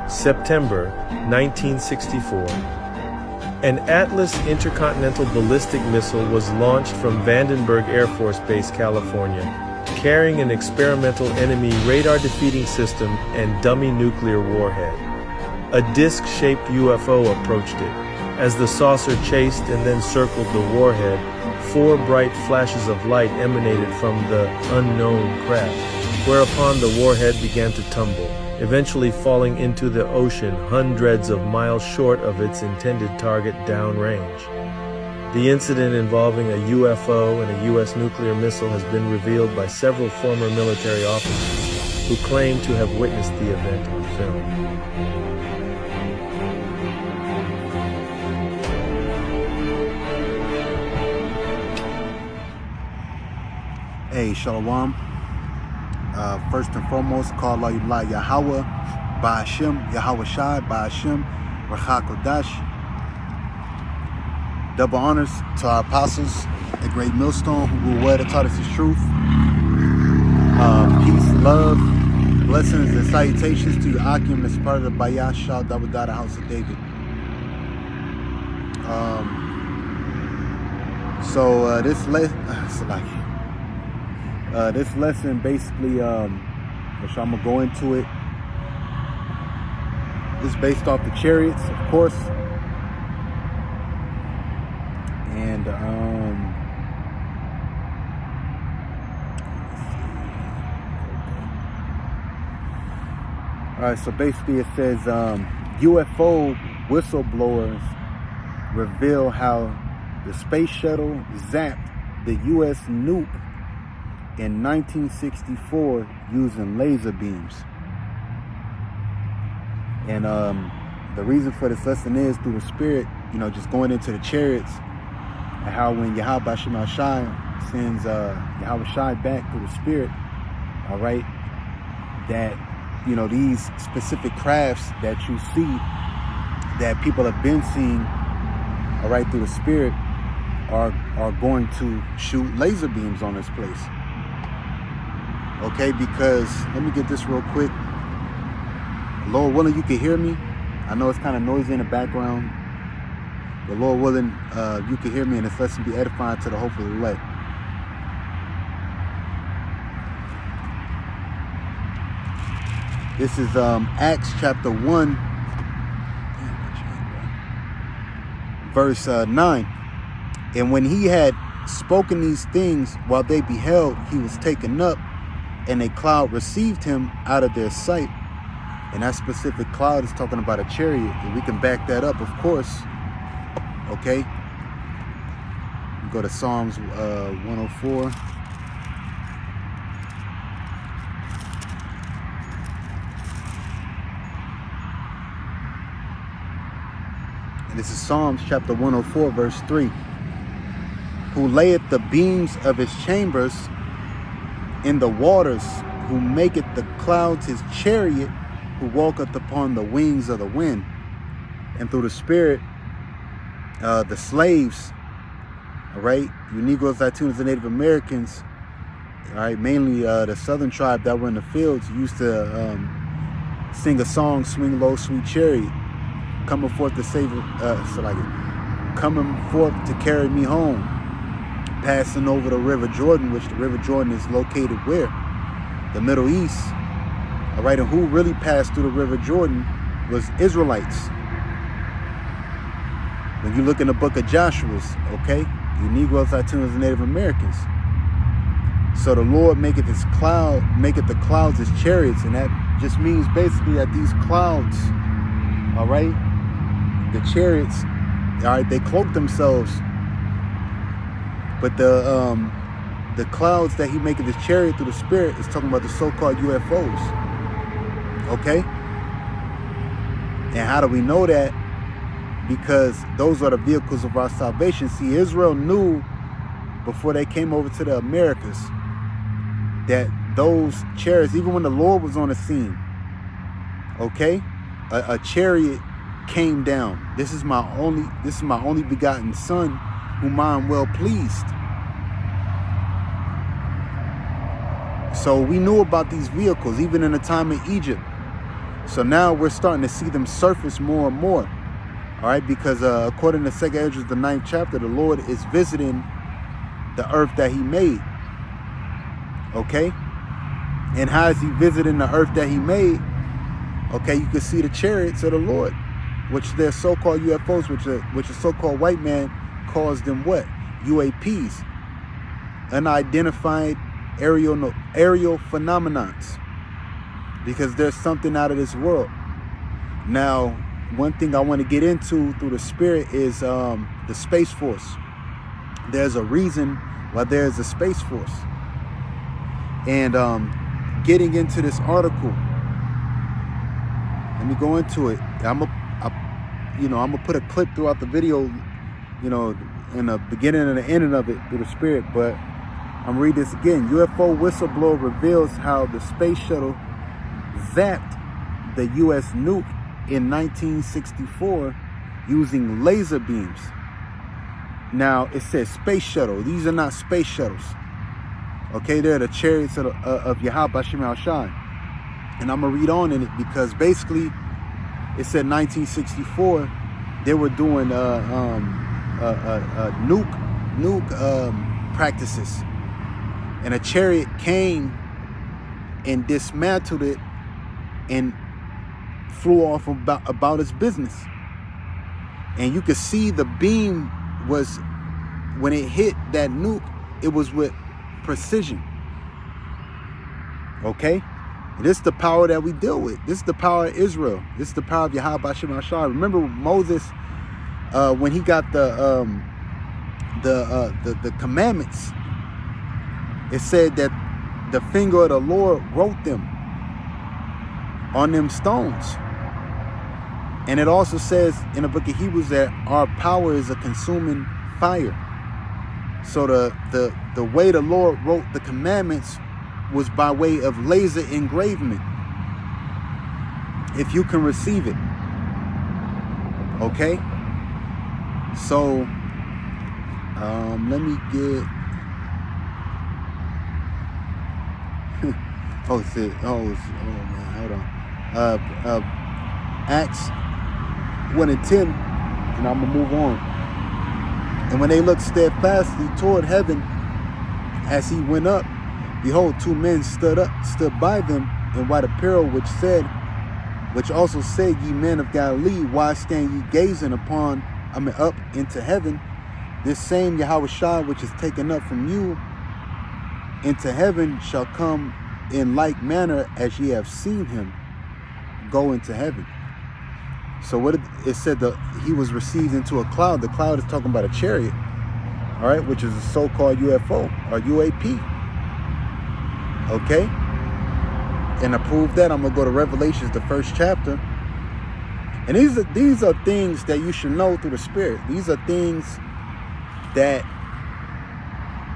September 1964. An Atlas intercontinental ballistic missile was launched from Vandenberg Air Force Base, California, carrying an experimental enemy radar-defeating system and dummy nuclear warhead. A disc-shaped UFO approached it. As the saucer chased and then circled the warhead, 4 bright flashes of light emanated from the unknown craft, whereupon the warhead began to tumble, eventually falling into the ocean hundreds of miles short of its intended target downrange. The incident involving a UFO and a U.S. nuclear missile has been revealed by several former military officers who claim to have witnessed the event on film. Hey, Shalom. First and foremost, call Allah Yahawah, Bahasham, Yahawashi, Bahasham, Kodash. Double honors to our apostles, the great millstone who were word that taught us his truth. Peace, love, blessings, and salutations to Akim as part of the Bahasham, double God, the house of David. This lesson basically, which I'm gonna go into it, is based off the chariots, of course, and all right. So basically, it says UFO whistleblowers reveal how the space shuttle zapped the U.S. Nuke in 1964 using laser beams. And the reason for this lesson is through the spirit, just going into the chariots, and how when Yahawashi sends Yahawashi back through the spirit, all right, that these specific crafts that you see, that people have been seeing, all right, through the spirit, are going to shoot laser beams on this place. Okay, because let me get this real quick. Lord willing, you can hear me. I know it's kind of noisy in the background, but Lord willing, you can hear me, and this lesson be edifying to the hopefully elect. This is Acts chapter 1, verse 9. And when he had spoken these things, while they beheld, he was taken up, and a cloud received him out of their sight. And that specific cloud is talking about a chariot. And we can back that up, of course. Okay. We go to Psalms 104. And this is Psalms chapter 104, verse 3. Who layeth the beams of his chambers in the waters, who maketh the clouds his chariot, who walketh upon the wings of the wind. And through the spirit, the slaves, all right, you Negroes, Latinos, and Native Americans, all right, mainly the southern tribe that were in the fields, used to sing a song, "Swing Low, Sweet Chariot, coming forth to save, coming forth to carry me home, passing over the River Jordan," which the River Jordan is located where? The Middle East. All right, and who really passed through the River Jordan was Israelites. When you look in the book of Joshua's, okay, you Negroes, Latinos, and Native Americans. So the Lord maketh the clouds his chariots, and that just means basically that these clouds, all right, the chariots, all right, they cloak themselves. But the clouds that he maketh his chariot through the spirit is talking about the so-called UFOs. Okay? And how do we know that? Because those are the vehicles of our salvation. See, Israel knew before they came over to the Americas that those chariots, even when the Lord was on the scene, okay, a chariot came down. This is my only begotten son, whom I am well pleased. So we knew about these vehicles even in the time of Egypt. So now we're starting to see them surface more and more. All right, because according to 2 Ezra, the 9th chapter, the Lord is visiting the earth that he made. Okay? And how is he visiting the earth that he made? Okay, you can see the chariots of the Lord, which they're so-called UFOs, which a so-called white man calls them what? UAPs. Unidentified aerial phenomenons. Because there's something out of this world. Now, one thing I want to get into through the Spirit is the Space Force. There's a reason why there's a Space Force. And getting into this article, let me go into it. I'm gonna put a clip throughout the video, in the beginning and the ending of it through the Spirit. But I'm reading this again. UFO whistleblower reveals how the space shuttle zapped the U.S. nuke in 1964 using laser beams. Now, it says space shuttle. These are not space shuttles. Okay, they're the chariots of Yahawashi. And I'm going to read on in it because basically it said 1964 they were doing nuke practices. And a chariot came and dismantled it and flew off about its business. And you could see the beam was, when it hit that nuke, it was with precision. Okay? This is the power that we deal with. This is the power of Israel. This is the power of Yahawashi. Remember Moses, when he got the commandments, it said that the finger of the Lord wrote them on them stones. And it also says in the book of Hebrews that our power is a consuming fire. So the way the Lord wrote the commandments was by way of laser engravement. If you can receive it. Okay? So let me get man, hold on. Acts 1 and 10, and I'm gonna move on. And when they looked steadfastly toward heaven as he went up, behold, two men stood by them in white apparel, which also said, ye men of Galilee, why stand ye gazing up into heaven? This same Yahawashi which is taken up from you into heaven shall come in like manner as ye have seen him go into heaven. So what it said, that he was received into a cloud. The cloud is talking about a chariot, all right, which is a so-called UFO or UAP. Okay, and to prove that, I'm gonna go to Revelations, the 1st chapter. And these are things that you should know through the Spirit. These are things that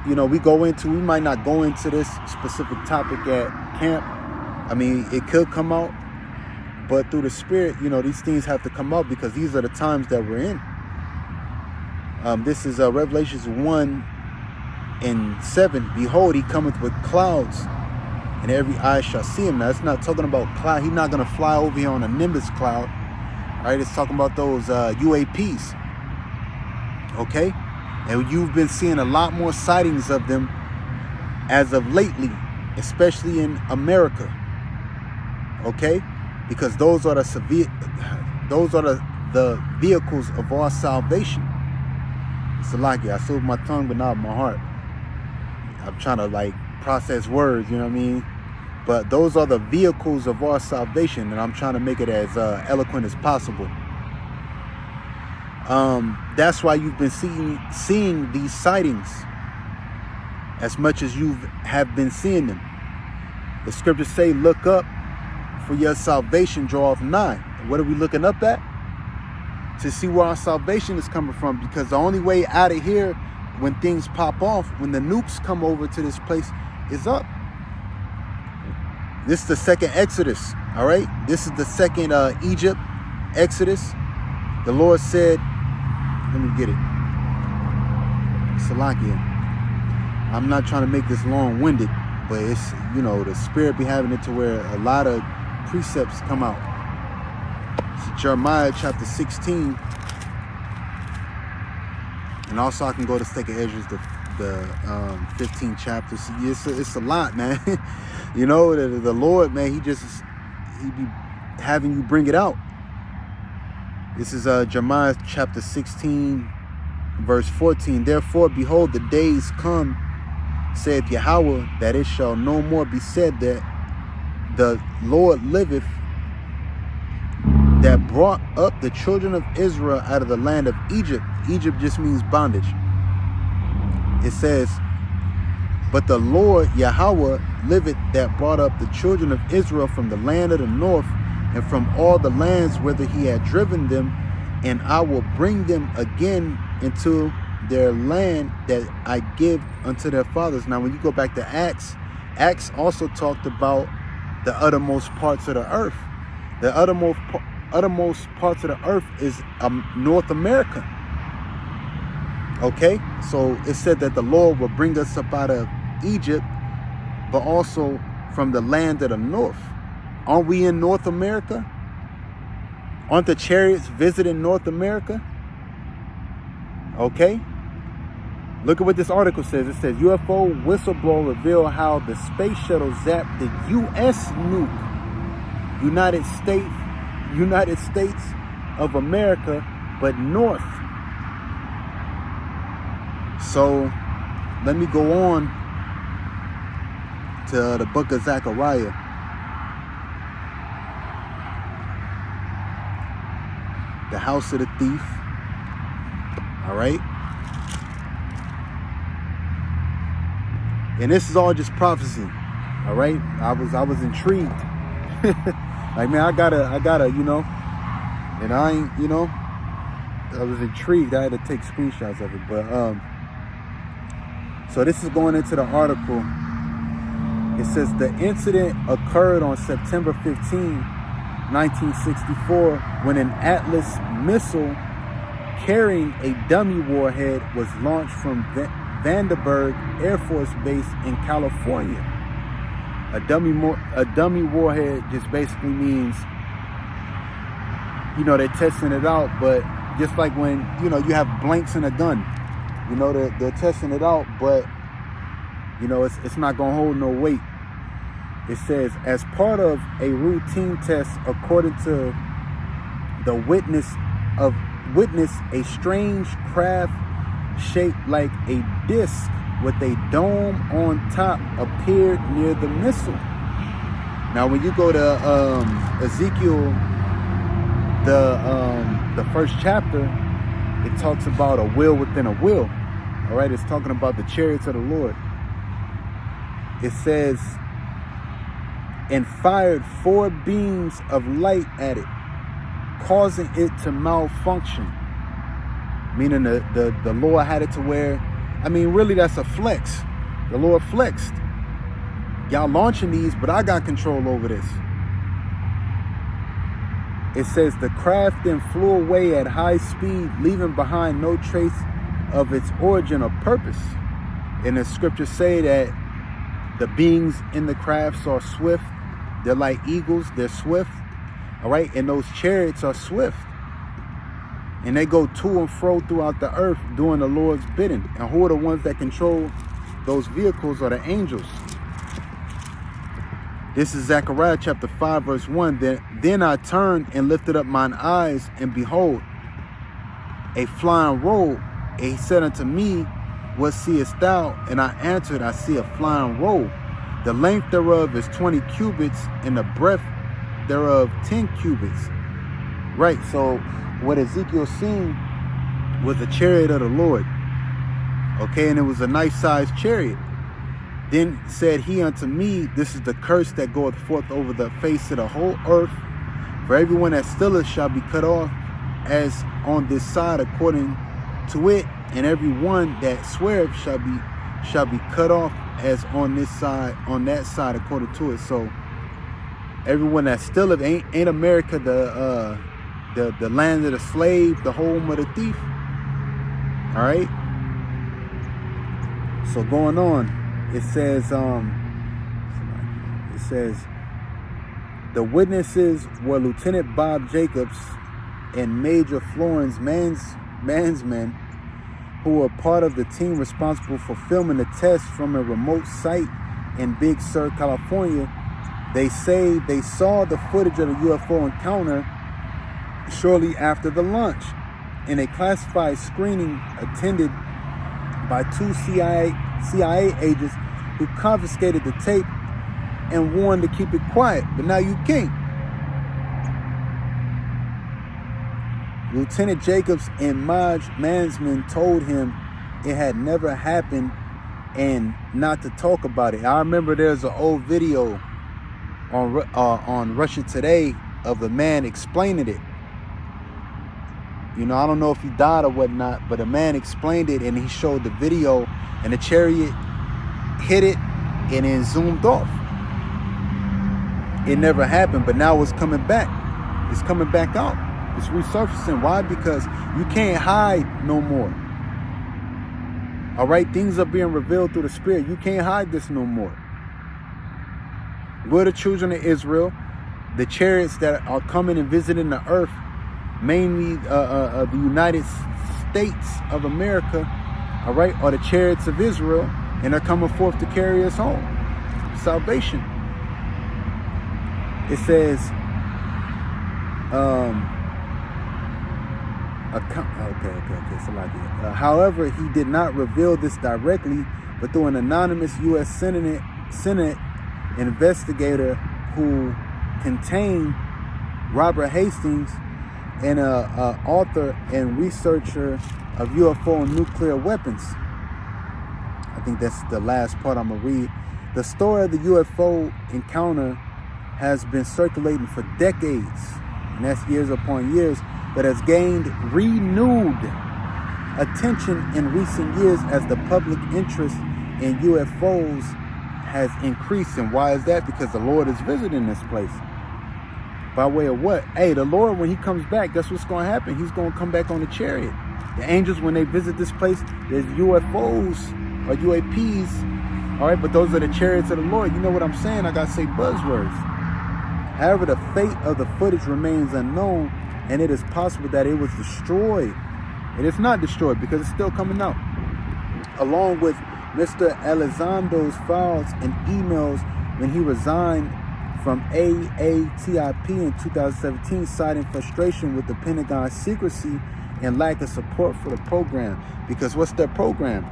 we might not go into this specific topic at camp. I mean, it could come out, but through the Spirit, these things have to come out because these are the times that we're in. This is Revelations 1 and 7. Behold, he cometh with clouds, and every eye shall see him. Now, it's not talking about cloud. He's not going to fly over here on a Nimbus cloud. All right, it's talking about those UAPs. Okay? And you've been seeing a lot more sightings of them as of lately, especially in America. Okay? Because those are the vehicles of our salvation. It's a lot. I soothe my tongue, but not my heart. I'm trying to process words, you know what I mean? But those are the vehicles of our salvation, and I'm trying to make it as eloquent as possible. That's why you've been seeing these sightings as much as you have been seeing them. The scriptures say, look up, for your salvation draweth nigh. And what are we looking up at? To see where our salvation is coming from. Because the only way out of here, when things pop off, when the nukes come over to this place, is up. This is the second Exodus, all right? This is the second Egypt Exodus. The Lord said, let me get it. Salakia. I'm not trying to make this long-winded, but it's, the Spirit be having it to where a lot of precepts come out. It's Jeremiah chapter 16. And also I can go to 2nd Ezra, the 15th chapter. So it's a lot, man. You know, the Lord, man, he be having you bring it out. This is Jeremiah chapter 16, verse 14. Therefore, behold, the days come, saith Yahawah, that it shall no more be said that the Lord liveth, that brought up the children of Israel out of the land of Egypt. Egypt just means bondage. It says, but the Lord Yahawah liveth, that brought up the children of Israel from the land of the north, and from all the lands whither he had driven them, and I will bring them again into their land that I give unto their fathers. Now, when you go back to Acts, Acts also talked about the uttermost parts of the earth. The uttermost parts of the earth is North America. Okay, so it said that the Lord will bring us up out of Egypt, but also from the land of the north. Aren't we in North America? Aren't the chariots visiting North America? Okay. Look at what this article says. It says, UFO whistleblower reveal how the space shuttle zapped the U.S. nuke. United States of America, but north. So let me go on to the book of Zechariah. The house of the thief. All right. And this is all just prophecy. All right. I was intrigued. Like, man, I gotta, you know, and I ain't, you know, I was intrigued. I had to take screenshots of it. But so this is going into the article. It says the incident occurred on September 15, 1964, when an Atlas missile carrying a dummy warhead was launched from Vandenberg Air Force Base in California. A dummy warhead just basically means, you know, they're testing it out, but just like when, you know, you have blanks in a gun, you know, they're testing it out, but, you know, it's not going to hold no weight. It says, as part of a routine test, according to the witness, a strange craft shaped like a disc with a dome on top appeared near the missile. Now, when you go to Ezekiel, the first chapter, it talks about a wheel within a wheel. All right, it's talking about the chariots of the Lord. It says, and fired 4 beams of light at it, causing it to malfunction. Meaning the Lord had it to where, I mean, really that's a flex. The Lord flexed. Y'all launching these, but I got control over this. It says the craft then flew away at high speed, leaving behind no trace of its origin or purpose. And the scriptures say that the beings in the crafts are swift. They're like eagles. They're swift. All right. And those chariots are swift. And they go to and fro throughout the earth doing the Lord's bidding. And who are the ones that control those vehicles? Are the angels. This is Zechariah chapter 5, verse 1. Then I turned and lifted up mine eyes, and behold, a flying roll. And he said unto me, what seest thou? And I answered, I see a flying roll. The length thereof is 20 cubits, and the breadth thereof 10 cubits. Right, so what Ezekiel seen was a chariot of the Lord. Okay, and it was a nice sized chariot. Then said he unto me, this is the curse that goeth forth over the face of the whole earth. For everyone that stilleth shall be cut off as on this side according to it, and every one that sweareth shall be cut off as on this side, on that side according to it. So everyone that stilleth ain't America the land of the slave, the home of the thief. All right. So going on. It says, The witnesses were Lieutenant Bob Jacobs and Major Florence Mansman, who were part of the team responsible for filming the test from a remote site in Big Sur, California. They say they saw the footage of the UFO encounter shortly after the launch in a classified screening attended by 2 CIA agents who confiscated the tape and warned to keep it quiet. But now you can't. Lieutenant Jacobs and Maj Mansman told him it had never happened and not to talk about it. I remember there's an old video on Russia Today of the man explaining it. You know, I don't know if he died or whatnot, but a man explained it and he showed the video, and the chariot hit it and then zoomed off. It never happened, but now it's coming back. It's coming back out. It's resurfacing. Why? Because you can't hide no more. All right, things are being revealed through the Spirit. You can't hide this no more. We're the children of Israel. The chariots that are coming and visiting the earth, mainly the United States of America, all right, are the chariots of Israel, and they're coming forth to carry us home. Salvation. It says, however, he did not reveal this directly, but through an anonymous U.S. Senate investigator who contained Robert Hastings, and an author and researcher of UFO and nuclear weapons. I think that's the last part I'm going to read. The story of the UFO encounter has been circulating for decades, and that's years upon years, but has gained renewed attention in recent years as the public interest in UFOs has increased. And why is that? Because the Lord is visiting this place. By way of what? Hey, the Lord, when he comes back, that's what's going to happen. He's going to come back on the chariot. The angels, when they visit this place, there's UFOs or UAPs. All right, but those are the chariots of the Lord. You know what I'm saying? I got to say buzzwords. However, the fate of the footage remains unknown, and it is possible that it was destroyed. It is not destroyed because it's still coming out. Along with Mr. Elizondo's files and emails when he resigned from AATIP in 2017, citing frustration with the Pentagon's secrecy and lack of support for the program. Because what's their program?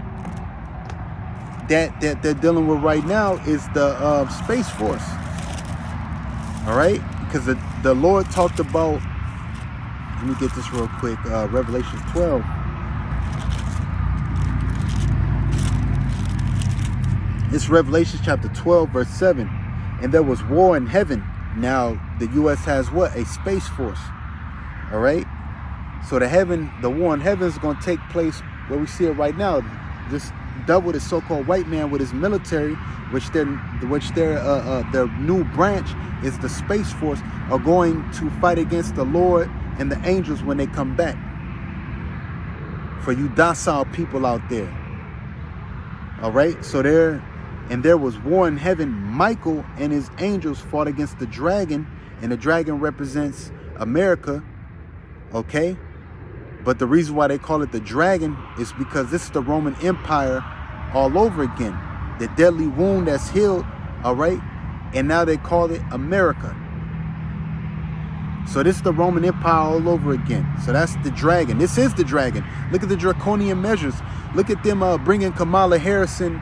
That they're dealing with right now is the Space Force. All right? Because the Lord talked about, let me get this real quick, Revelation 12. It's Revelation chapter 12, verse 7. And there was war in heaven. Now, the U.S. has what? A Space Force. All right? So the war in heaven is going to take place where we see it right now. This devil, this so-called white man with his military, which their new branch is the Space Force, are going to fight against the Lord and the angels when they come back. For you docile people out there. All right? So there was war in heaven. Michael and his angels fought against the dragon, and the dragon represents America, okay? But the reason why they call it the dragon is because this is the Roman Empire all over again. The deadly wound that's healed, all right? And now they call it America. So this is the Roman Empire all over again. So that's the dragon. This is the dragon. Look at the draconian measures. Look at them bringing Kamala Harris in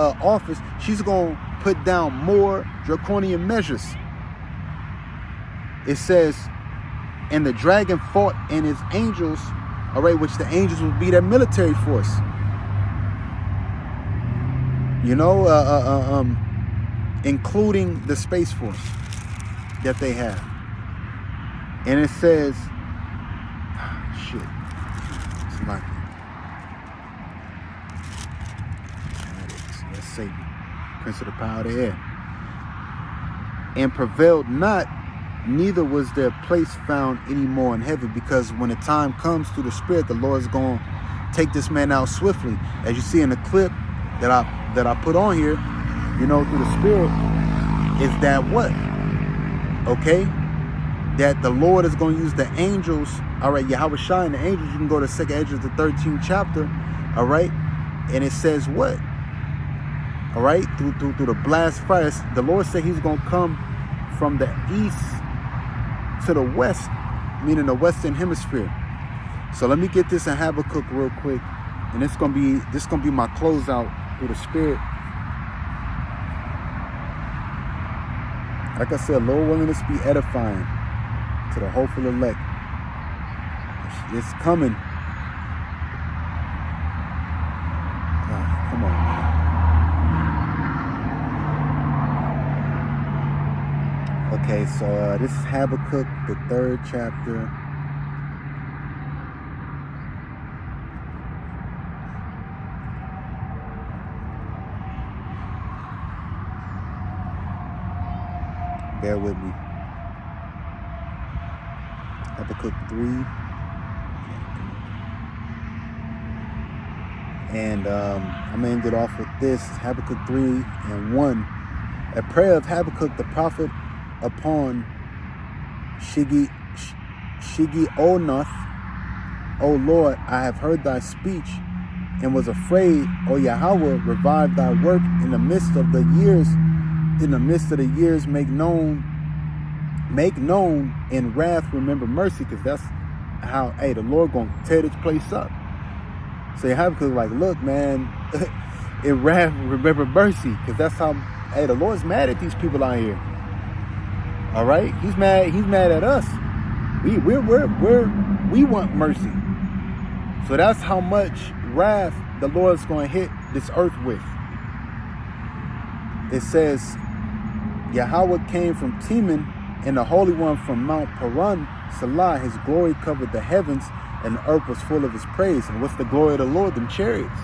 office. She's going to put down more draconian measures. It says, and the dragon fought and his angels, all right, which the angels would be their military force. You know, including the Space Force that they have. And it says, shit, it's like, that's Satan, prince of the power of the air. And prevailed not, neither was their place found any more in heaven, because when the time comes through the Spirit, the Lord is going to take this man out swiftly. As you see in the clip that I put on here, you know, through the Spirit, is that what? Okay? That the Lord is going to use the angels. All right, Yahawashi and the angels. You can go to 2nd Ezra, the 13th chapter. All right? And it says what? All right? Through the blast fire. The Lord said he's going to come from the east to the west, meaning the western hemisphere. So let me get this in Habakkuk real quick. And this gonna be my closeout through the Spirit. Like I said, Lord willing, this be edifying to the hopeful elect. It's coming. Come on, man. Okay, so this is Habakkuk, the 3rd chapter. Bear with me. Habakkuk 3. And I'm going to end it off with this. Habakkuk 3:1. A prayer of Habakkuk the prophet upon Shigi Onoth. O Lord, I have heard thy speech and was afraid. O Yahawah, revive thy work in the midst of the years. In the midst of the years, make known in wrath, remember mercy, because that's how, hey, the Lord gonna tear this place up. So you have to like, look, man, in wrath, remember mercy, because that's how, hey, the Lord's mad at these people out here. All right, he's mad at us. We want mercy. So that's how much wrath the Lord's gonna hit this earth with. It says, Yahawah came from Teman, and the Holy One from Mount Paran, Salah. His glory covered the heavens, and the earth was full of his praise. And what's the glory of the Lord? Them chariots.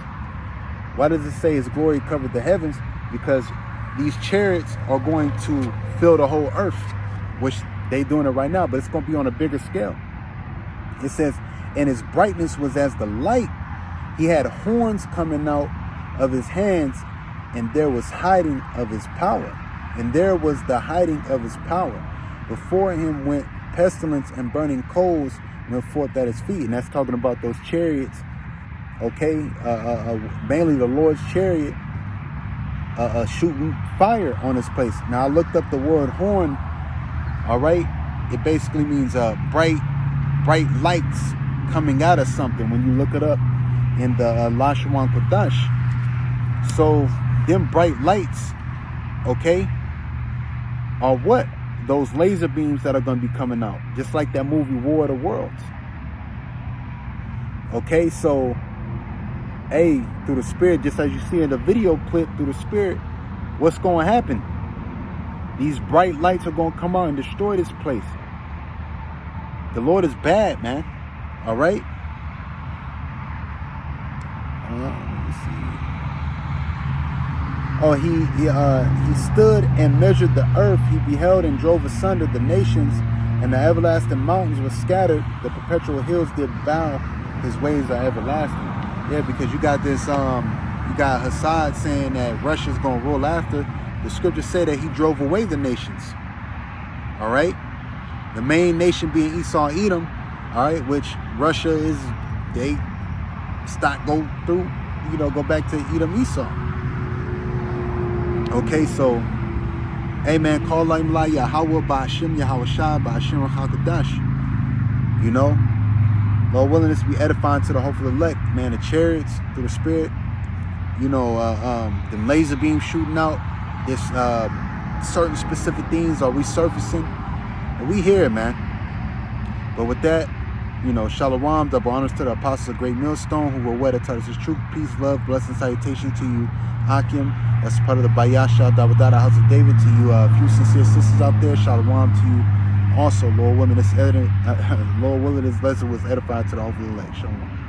Why does it say his glory covered the heavens? Because these chariots are going to fill the whole earth, which they doing it right now, but it's going to be on a bigger scale. It says, and his brightness was as the light. He had horns coming out of his hands, and there was hiding of his power. And there was the hiding of his power. Before him went pestilence, and burning coals went forth at his feet. And that's talking about those chariots, okay? Mainly the Lord's chariot shooting fire on his place. Now I looked up the word horn, all right? It basically means bright lights coming out of something when you look it up in the Lashwan Kodash. So them bright lights, okay, are what? Those laser beams that are going to be coming out, just like that movie War of the Worlds. Okay, so, hey, through the Spirit, just as you see in the video clip, through the Spirit, what's going to happen? These bright lights are going to come out and destroy this place. The Lord is bad, man. All right? Let me see. Oh, he stood and measured the earth. He beheld and drove asunder the nations, and the everlasting mountains were scattered. The perpetual hills did bow. His ways are everlasting. Yeah, because you got this, you got Hassad saying that Russia's going to rule after. The scriptures say that he drove away the nations. All right? The main nation being Esau and Edom, all right, which Russia is, they go through, go back to Edom, Esau. Okay, so, hey man, call la Yahawah, Bahasham, Yahawashi, Bahasham, Hakadash. Lord willing, this be edifying to the hopeful elect, man. The chariots through the Spirit, them laser beams shooting out. This certain specific things are resurfacing, and we hear it, man. But with that, shalom, double honors to the apostles of Great Millstone who were wed to us truth, peace, love, blessing, salutation to you, Hakim. That's part of the Bahasham, Dawadada, House of David. To you, a few sincere sisters out there, shalom to you. Also, Lord willing, this lesson was edified to the hopeful elect. Shalom.